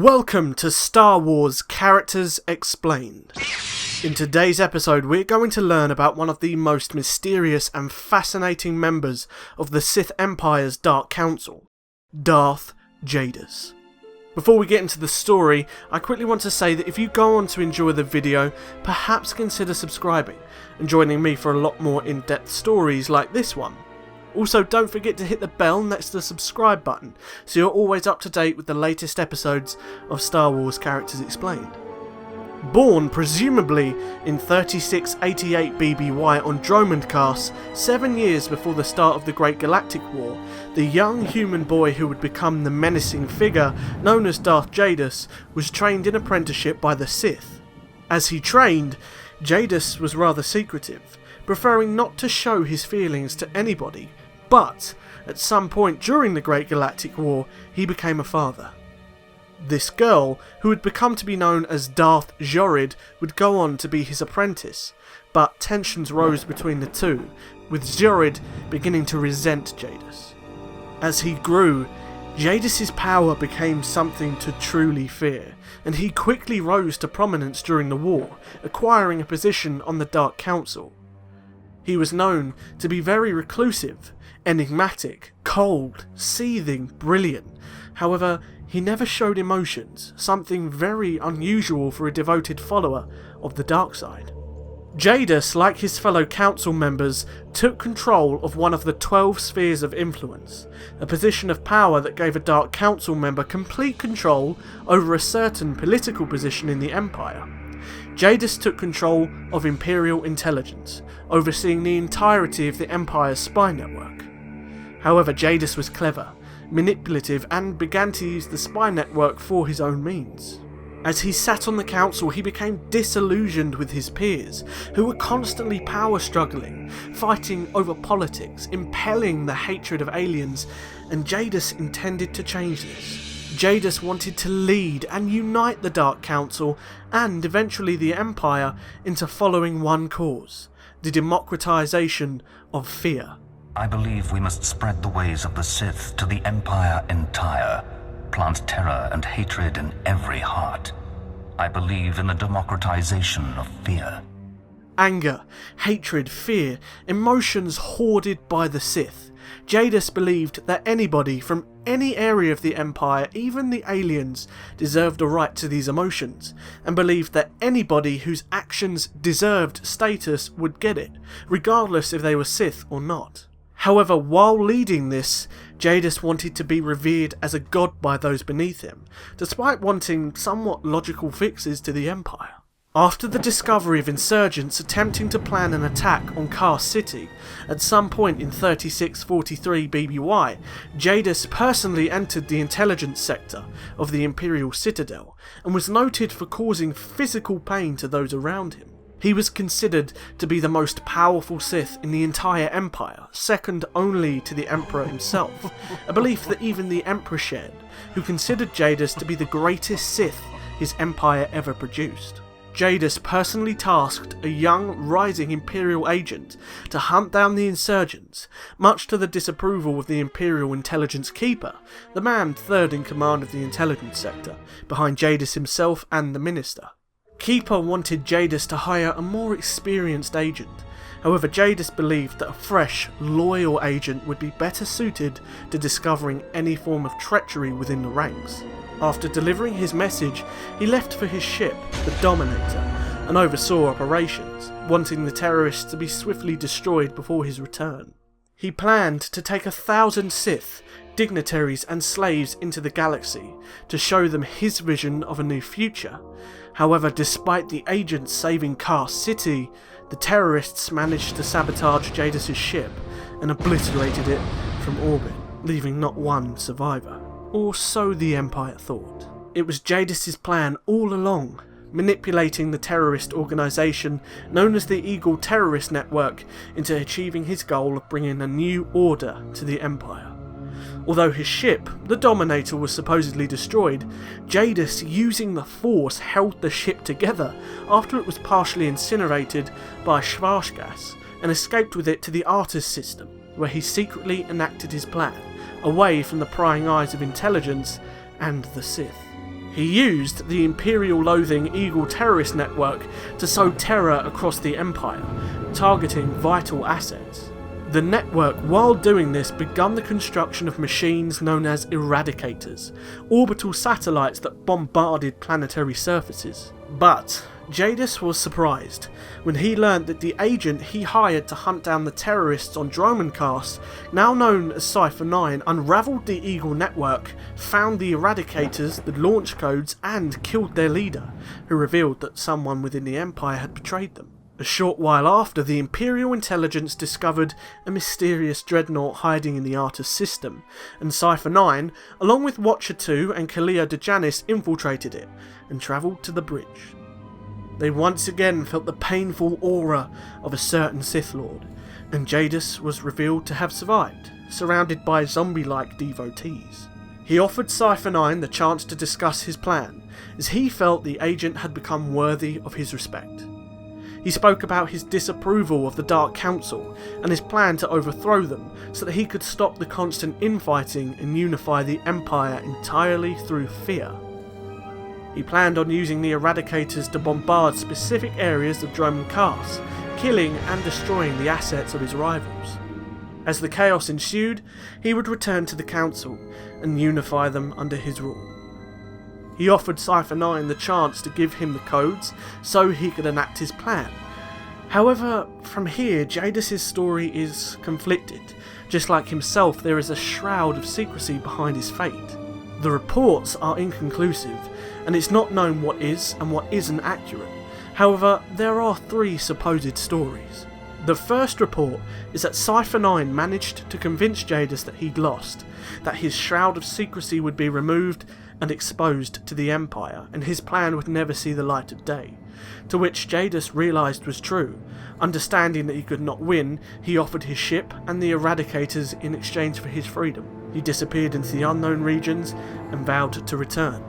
Welcome to Star Wars Characters Explained. In today's episode we're going to learn about one of the most mysterious and fascinating members of the Sith Empire's Dark Council, Darth Jadus. Before we get into the story, I quickly want to say that if you go on to enjoy the video, perhaps consider subscribing and joining me for a lot more in-depth stories like this one. Also, don't forget to hit the bell next to the subscribe button so you're always up to date with the latest episodes of Star Wars Characters Explained. Born presumably in 3688 BBY on Dromund 7 years before the start of the Great Galactic War, the young human boy who would become the menacing figure known as Darth Jadus was trained in apprenticeship by the Sith. As he trained, Jadus was rather secretive, preferring not to show his feelings to anybody, but at some point during the Great Galactic War, he became a father. This girl, who had become to be known as Darth Jadus, would go on to be his apprentice, but tensions rose between the two, with Jadus beginning to resent Jadus. As he grew, Jadus's power became something to truly fear, and he quickly rose to prominence during the war, acquiring a position on the Dark Council. He was known to be very reclusive, enigmatic, cold, seething, brilliant. However, he never showed emotions, something very unusual for a devoted follower of the dark side. Jadus, like his fellow council members, took control of one of the 12 spheres of influence, a position of power that gave a Dark Council member complete control over a certain political position in the Empire. Jadus took control of Imperial intelligence, overseeing the entirety of the Empire's spy network. However, Jadus was clever, manipulative, and began to use the spy network for his own means. As he sat on the council, he became disillusioned with his peers, who were constantly power struggling, fighting over politics, impelling the hatred of aliens, and Jadus intended to change this. Jadus wanted to lead and unite the Dark Council and eventually the Empire into following one cause: the democratization of fear. I believe we must spread the ways of the Sith to the Empire entire, plant terror and hatred in every heart. I believe in the democratization of fear. Anger, hatred, fear, emotions hoarded by the Sith. Jadus believed that anybody from any area of the Empire, even the aliens, deserved a right to these emotions, and believed that anybody whose actions deserved status would get it, regardless if they were Sith or not. However, while leading this, Jadus wanted to be revered as a god by those beneath him, despite wanting somewhat logical fixes to the Empire. After the discovery of insurgents attempting to plan an attack on Kar City, at some point in 3643 BBY, Jadus personally entered the intelligence sector of the Imperial Citadel, and was noted for causing physical pain to those around him. He was considered to be the most powerful Sith in the entire Empire, second only to the Emperor himself, a belief that even the Emperor shared, who considered Jadus to be the greatest Sith his Empire ever produced. Jadus personally tasked a young, rising Imperial agent to hunt down the insurgents, much to the disapproval of the Imperial Intelligence Keeper, the man third in command of the intelligence sector, behind Jadus himself and the Minister. Keeper wanted Jadus to hire a more experienced agent. However, Jadus believed that a fresh, loyal agent would be better suited to discovering any form of treachery within the ranks. After delivering his message, he left for his ship, the Dominator, and oversaw operations, wanting the terrorists to be swiftly destroyed before his return. He planned to take 1,000 Sith, dignitaries and slaves into the galaxy to show them his vision of a new future. However, despite the agents saving Kar City, the terrorists managed to sabotage Jadus's ship and obliterated it from orbit, leaving not one survivor. Or so the Empire thought. It was Jadus's plan all along, manipulating the terrorist organisation known as the Eagle Terrorist Network into achieving his goal of bringing a new order to the Empire. Although his ship, the Dominator, was supposedly destroyed, Jadus, using the Force, held the ship together after it was partially incinerated by Schwarz gas and escaped with it to the Artus system, where he secretly enacted his plan, away from the prying eyes of intelligence and the Sith. He used the Imperial-loathing Eagle terrorist network to sow terror across the Empire, targeting vital assets. The network, while doing this, begun the construction of machines known as Eradicators, orbital satellites that bombarded planetary surfaces. But Jadus was surprised when he learned that the agent he hired to hunt down the terrorists on Dromancast, now known as Cypher 9, unravelled the Eagle network, found the Eradicators, the launch codes, and killed their leader, who revealed that someone within the Empire had betrayed them. A short while after, the Imperial intelligence discovered a mysterious dreadnought hiding in the Artus system, and Cypher 9, along with Watcher 2 and Kalia Dejanis, infiltrated it and travelled to the bridge. They once again felt the painful aura of a certain Sith Lord, and Jadus was revealed to have survived, surrounded by zombie-like devotees. He offered Cypher 9 the chance to discuss his plan, as he felt the agent had become worthy of his respect. He spoke about his disapproval of the Dark Council and his plan to overthrow them so that he could stop the constant infighting and unify the Empire entirely through fear. He planned on using the Eradicators to bombard specific areas of Dromancast, killing and destroying the assets of his rivals. As the chaos ensued, he would return to the Council and unify them under his rule. He offered Cypher 9 the chance to give him the codes so he could enact his plan. However, from here, Jadus' story is conflicted. Just like himself, there is a shroud of secrecy behind his fate. The reports are inconclusive, and it's not known what is and what isn't accurate. However, there are 3 supposed stories. The first report is that Cypher 9 managed to convince Jadus that he'd lost, that his shroud of secrecy would be removed and exposed to the Empire, and his plan would never see the light of day, to which Jadus realised was true. Understanding that he could not win, he offered his ship and the Eradicators in exchange for his freedom. He disappeared into the unknown regions and vowed to return.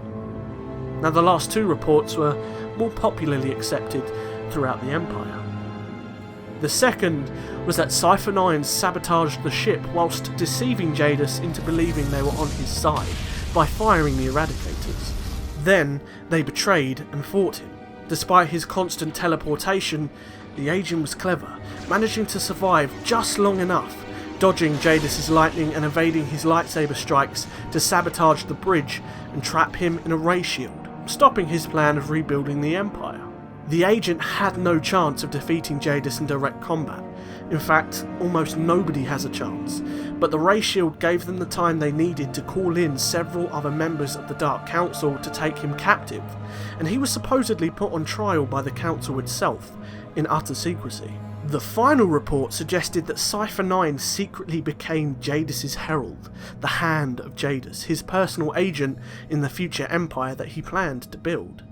Now, the last 2 reports were more popularly accepted throughout the Empire. The second was that Cypher 9 sabotaged the ship whilst deceiving Jadus into believing they were on his side by firing the Eradicators. Then they betrayed and fought him. Despite his constant teleportation, the agent was clever, managing to survive just long enough, dodging Jadus' lightning and evading his lightsaber strikes to sabotage the bridge and trap him in a ray shield, stopping his plan of rebuilding the Empire. The agent had no chance of defeating Jadus in direct combat. In fact, almost nobody has a chance, but the ray shield gave them the time they needed to call in several other members of the Dark Council to take him captive, and he was supposedly put on trial by the Council itself, in utter secrecy. The final report suggested that Cypher 9 secretly became Jadus' herald, the Hand of Jadus, his personal agent in the future empire that he planned to build.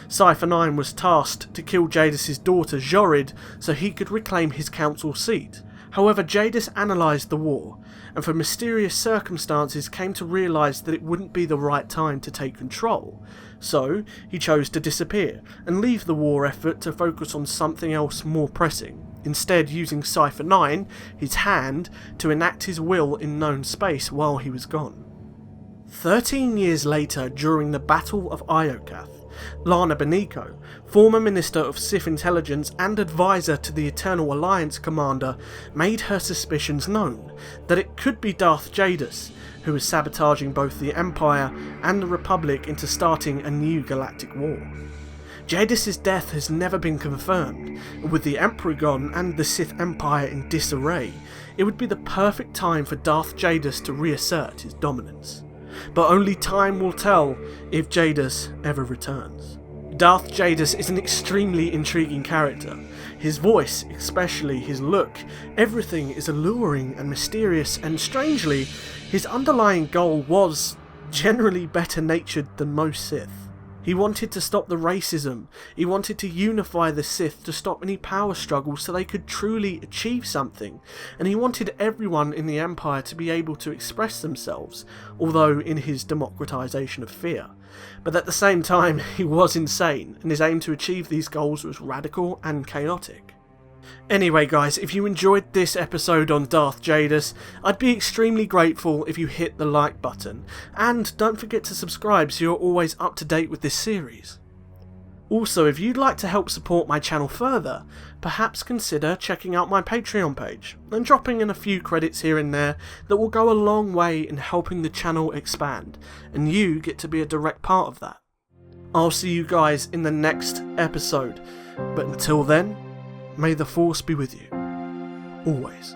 Cypher 9 was tasked to kill Jadus' daughter Jorid so he could reclaim his council seat. However, Jadus analysed the war, and for mysterious circumstances came to realise that it wouldn't be the right time to take control. So, he chose to disappear and leave the war effort to focus on something else more pressing, instead using Cypher 9, his hand, to enact his will in known space while he was gone. 13 years later, during the Battle of Iokath, Lana Beniko, former Minister of Sith Intelligence and advisor to the Eternal Alliance commander, made her suspicions known that it could be Darth Jadus, who was sabotaging both the Empire and the Republic into starting a new galactic war. Jadus' death has never been confirmed, and with the Emperor gone and the Sith Empire in disarray, it would be the perfect time for Darth Jadus to reassert his dominance. But only time will tell if Jadus ever returns. Darth Jadus is an extremely intriguing character. His voice, especially his look, everything is alluring and mysterious, and strangely, his underlying goal was generally better natured than most Sith. He wanted to stop the racism, he wanted to unify the Sith to stop any power struggles so they could truly achieve something, and he wanted everyone in the Empire to be able to express themselves, although in his democratization of fear. But at the same time, he was insane, and his aim to achieve these goals was radical and chaotic. Anyway guys, if you enjoyed this episode on Darth Jadus, I'd be extremely grateful if you hit the like button, and don't forget to subscribe so you're always up to date with this series. Also, if you'd like to help support my channel further, perhaps consider checking out my Patreon page and dropping in a few credits here and there that will go a long way in helping the channel expand, and you get to be a direct part of that. I'll see you guys in the next episode, but until then, may the Force be with you, always.